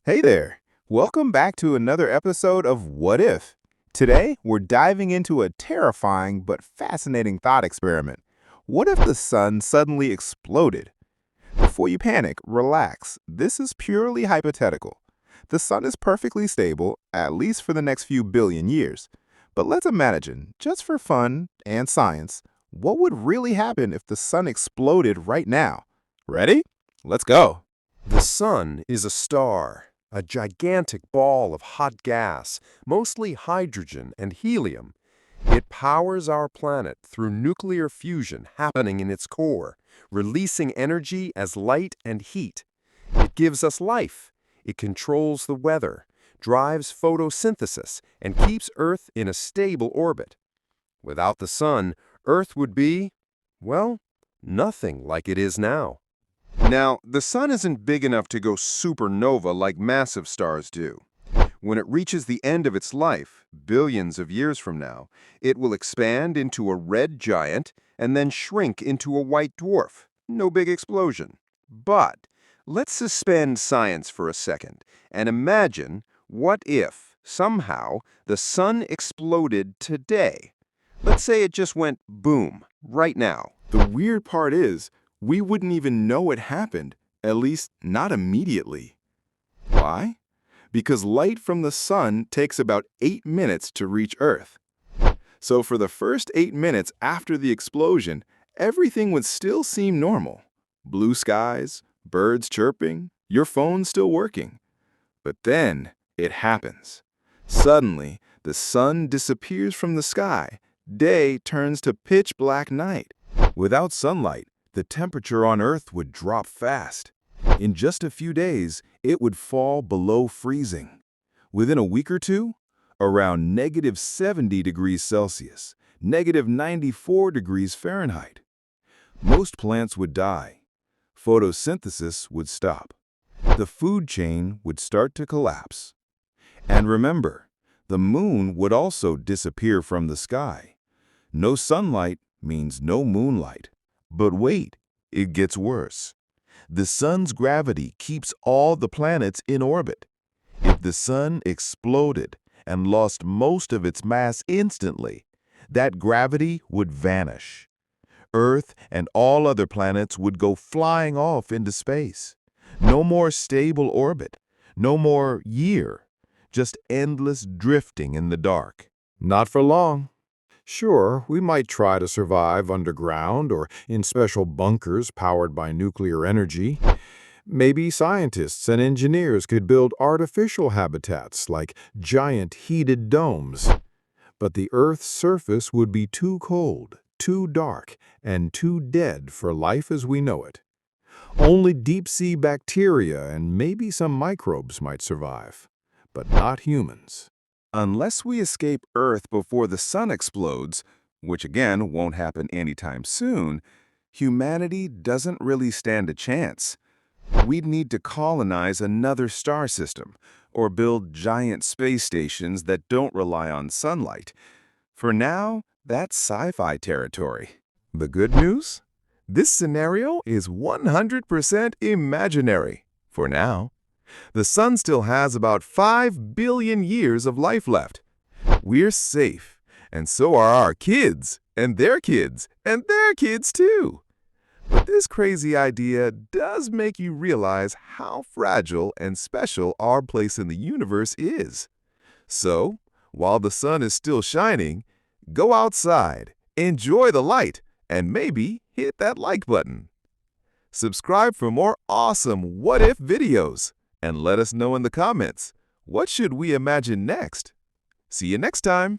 Hey there! Welcome back to another episode of What If? Today, we're diving into a terrifying but fascinating thought experiment. What if the sun suddenly exploded? Before you panic, relax. This is purely hypothetical. The sun is perfectly stable, at least for the next few billion years. But let's imagine, just for fun and science, what would really happen if the sun exploded right now? Ready? Let's go! The sun is a star, a gigantic ball of hot gas, mostly hydrogen and helium. It powers our planet through nuclear fusion happening in its core, releasing energy as light and heat. It gives us life. It controls the weather, drives photosynthesis, and keeps Earth in a stable orbit. Without the sun, Earth would be, well, nothing like it is now. Now, the sun isn't big enough to go supernova like massive stars do. When it reaches the end of its life, billions of years from now, it will expand into a red giant and then shrink into a white dwarf. No big explosion. But let's suspend science for a second and imagine what if, somehow, the sun exploded today. Let's say it just went boom, right now. The weird part is, we wouldn't even know it happened, at least not immediately. Why? Because light from the sun takes about 8 minutes to reach Earth. So for the first 8 minutes after the explosion, everything would still seem normal. Blue skies, birds chirping, your phone still working. But then it happens. Suddenly, the sun disappears from the sky. Day turns to pitch black night. Without sunlight, the temperature on Earth would drop fast. In just a few days, it would fall below freezing. Within a week or two, around -70 degrees Celsius, -94 degrees Fahrenheit. Most plants would die. Photosynthesis would stop. The food chain would start to collapse. And remember, the moon would also disappear from the sky. No sunlight means no moonlight. But wait, it gets worse. The sun's gravity keeps all the planets in orbit. If the sun exploded and lost most of its mass instantly, that gravity would vanish. Earth and all other planets would go flying off into space. No more stable orbit, no more year, just endless drifting in the dark. Not for long. Sure, we might try to survive underground or in special bunkers powered by nuclear energy. Maybe scientists and engineers could build artificial habitats like giant heated domes. But the Earth's surface would be too cold, too dark, and too dead for life as we know it. Only deep-sea bacteria and maybe some microbes might survive, but not humans. Unless we escape Earth before the sun explodes, which again won't happen anytime soon, humanity doesn't really stand a chance. We'd need to colonize another star system or build giant space stations that don't rely on sunlight. For now, that's sci-fi territory. The good news? This scenario is 100% imaginary, for now. The sun still has about 5 billion years of life left. We're safe, and so are our kids, and their kids, and their kids too. But this crazy idea does make you realize how fragile and special our place in the universe is. So, while the sun is still shining, go outside, enjoy the light, and maybe hit that like button. Subscribe for more awesome What If videos. And let us know in the comments, what should we imagine next? See you next time!